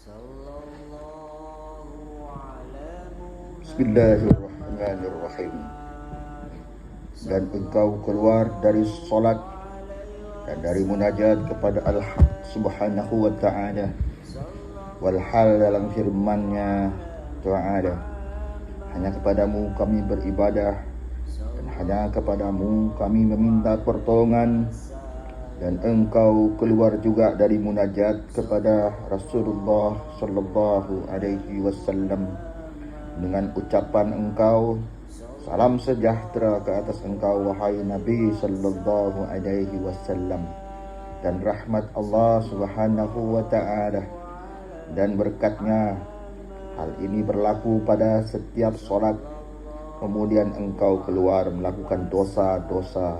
Bismillahirrahmanirrahim. Dan engkau keluar dari solat dan dari munajat kepada Al-Haq subhanahu wa ta'ala, walhal dalam firman-Nya ta'ala, hanya kepadamu kami beribadah dan hanya kepadamu kami meminta pertolongan. Dan engkau keluar juga dari munajat kepada Rasulullah sallallahu alaihi wasallam dengan ucapan engkau, salam sejahtera ke atas engkau wahai Nabi sallallahu alaihi wasallam, dan rahmat Allah subhanahu wa ta'ala dan berkatnya. Hal ini berlaku pada setiap solat. Kemudian engkau keluar melakukan dosa-dosa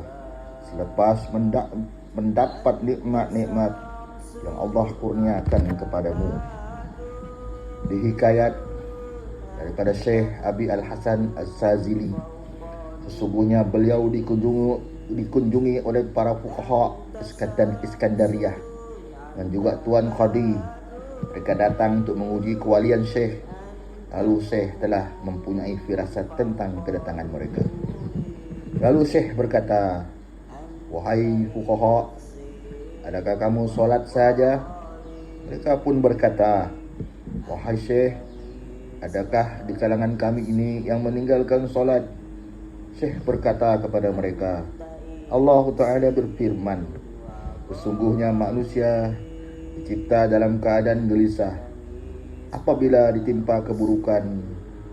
selepas mendapat nikmat-nikmat yang Allah kurniakan kepadamu. Dihikayat daripada Syekh Abi Al-Hasan As-Sazili, sesungguhnya beliau dikunjungi oleh para fuqaha Iskandariyah dan juga Tuan Qadi. Mereka datang untuk menguji kewalian Syekh. Lalu Syekh telah mempunyai firasat tentang kedatangan mereka. Lalu Syekh berkata, "Wahai fuqaha, adakah kamu solat saja?" Mereka pun berkata, "Wahai Syekh, adakah di kalangan kami ini yang meninggalkan solat?" Syekh berkata kepada mereka, Allah Ta'ala berfirman, "Sesungguhnya manusia dicipta dalam keadaan gelisah. Apabila ditimpa keburukan,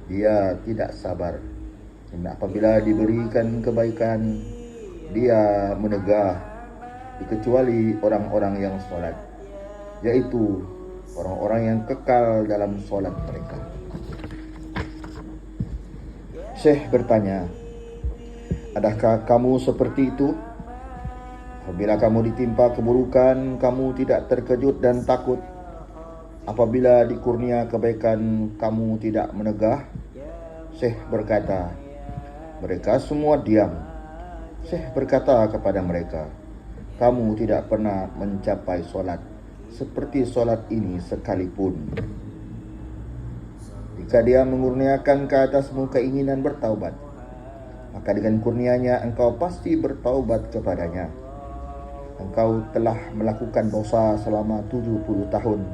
dia tidak sabar. Dan apabila diberikan kebaikan, dia menegah, kecuali orang-orang yang solat, yaitu orang-orang yang kekal dalam solat mereka." Syekh bertanya, "Adakah kamu seperti itu? Apabila kamu ditimpa keburukan, kamu tidak terkejut dan takut? Apabila dikurnia kebaikan, kamu tidak menegah?" Syekh berkata, "Mereka semua diam." Syekh berkata kepada mereka, "Kamu tidak pernah mencapai solat seperti solat ini sekalipun. Jika dia mengurniakan ke atasmu keinginan bertaubat, maka dengan kurnianya engkau pasti bertaubat kepadanya. Engkau telah melakukan dosa selama 70 tahun.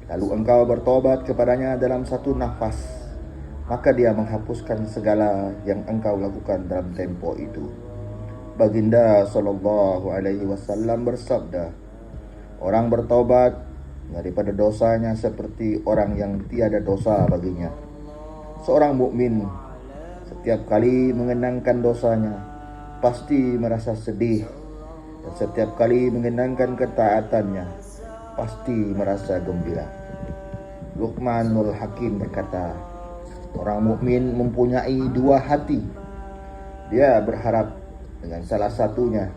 Lalu engkau bertaubat kepadanya dalam satu nafas, maka dia menghapuskan segala yang engkau lakukan dalam tempo itu." Baginda sallallahu alaihi wasallam bersabda, "Orang bertaubat daripada dosanya seperti orang yang tiada dosa baginya." Seorang mukmin setiap kali mengenangkan dosanya pasti merasa sedih, dan setiap kali mengenangkan ketaatannya pasti merasa gembira. Luqmanul Hakim berkata, orang mukmin mempunyai dua hati. Dia berharap dengan salah satunya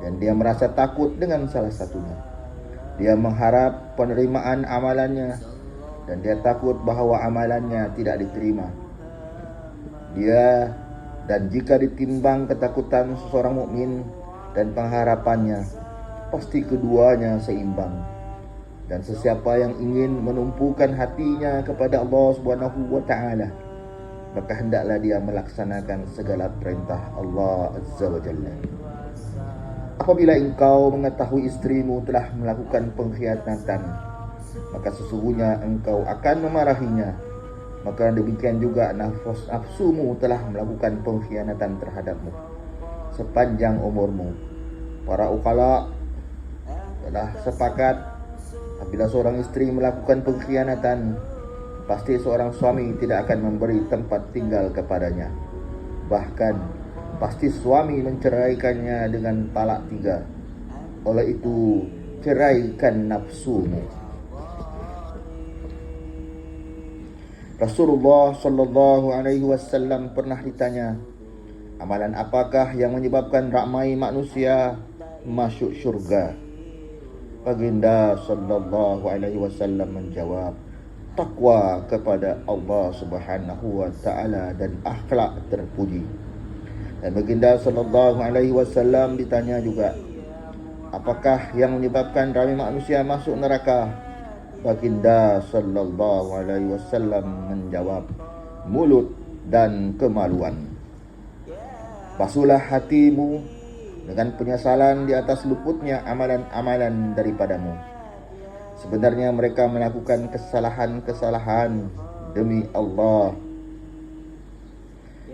dan dia merasa takut dengan salah satunya. Dia mengharap penerimaan amalannya dan dia takut bahawa amalannya tidak diterima. Dan jika ditimbang ketakutan seseorang mukmin dan pengharapannya, pasti keduanya seimbang. Dan sesiapa yang ingin menumpukan hatinya kepada Allah Subhanahu wa ta'ala, maka hendaklah dia melaksanakan segala perintah Allah Azza wa Jalla. Apabila engkau mengetahui istrimu telah melakukan pengkhianatan, maka sesungguhnya engkau akan memarahinya. Maka demikian juga nafsumu telah melakukan pengkhianatan terhadapmu sepanjang umurmu. Para ukala telah sepakat, apabila seorang istri melakukan pengkhianatan, pasti seorang suami tidak akan memberi tempat tinggal kepadanya. Bahkan pasti suami menceraikannya dengan talak 3. Oleh itu, ceraikan nafsumu. Rasulullah sallallahu alaihi wasallam pernah ditanya, amalan apakah yang menyebabkan ramai manusia masuk syurga? Baginda sallallahu alaihi wasallam menjawab, takwa kepada Allah Subhanahu wa taala dan akhlak terpuji. Dan baginda sallallahu alaihi wasallam ditanya juga, apakah yang menyebabkan ramai manusia masuk neraka? Baginda sallallahu alaihi wasallam menjawab, mulut dan kemaluan. Basuhlah hatimu dengan penyesalan di atas luputnya amalan-amalan daripadamu. Sebenarnya mereka melakukan kesalahan-kesalahan demi Allah,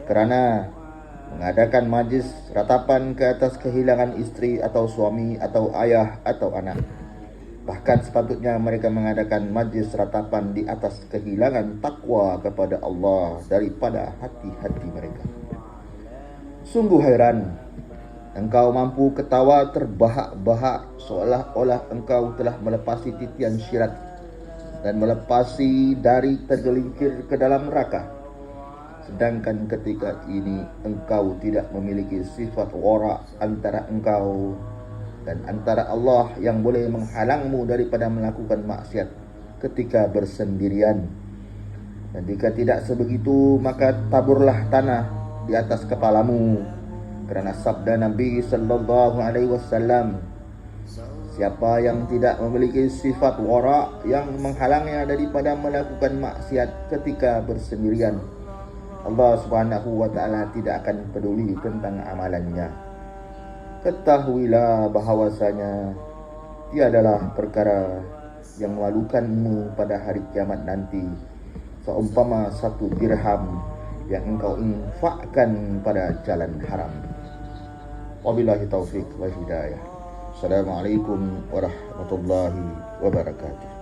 kerana mengadakan majlis ratapan ke atas kehilangan istri atau suami atau ayah atau anak. Bahkan sepatutnya mereka mengadakan majlis ratapan di atas kehilangan takwa kepada Allah daripada hati-hati mereka. Sungguh heran, engkau mampu ketawa terbahak-bahak seolah-olah engkau telah melepasi titian syirat dan melepasi dari tergelincir ke dalam neraka. Sedangkan ketika ini engkau tidak memiliki sifat wara antara engkau dan antara Allah yang boleh menghalangmu daripada melakukan maksiat ketika bersendirian. Dan jika tidak sebegitu, maka taburlah tanah di atas kepalamu, kerana sabda Nabi sallallahu alaihi wasallam, siapa yang tidak memiliki sifat wara yang menghalangnya daripada melakukan maksiat ketika bersendirian, Allah Subhanahu wa taala tidak akan peduli tentang amalannya. Ketahuilah bahawasanya tiadalah perkara yang memalukanmu pada hari kiamat nanti seumpama 1 dirham yang engkau infakkan pada jalan haram. Wabillahi taufiq wal hidayah. Assalamualaikum warahmatullahi wabarakatuh.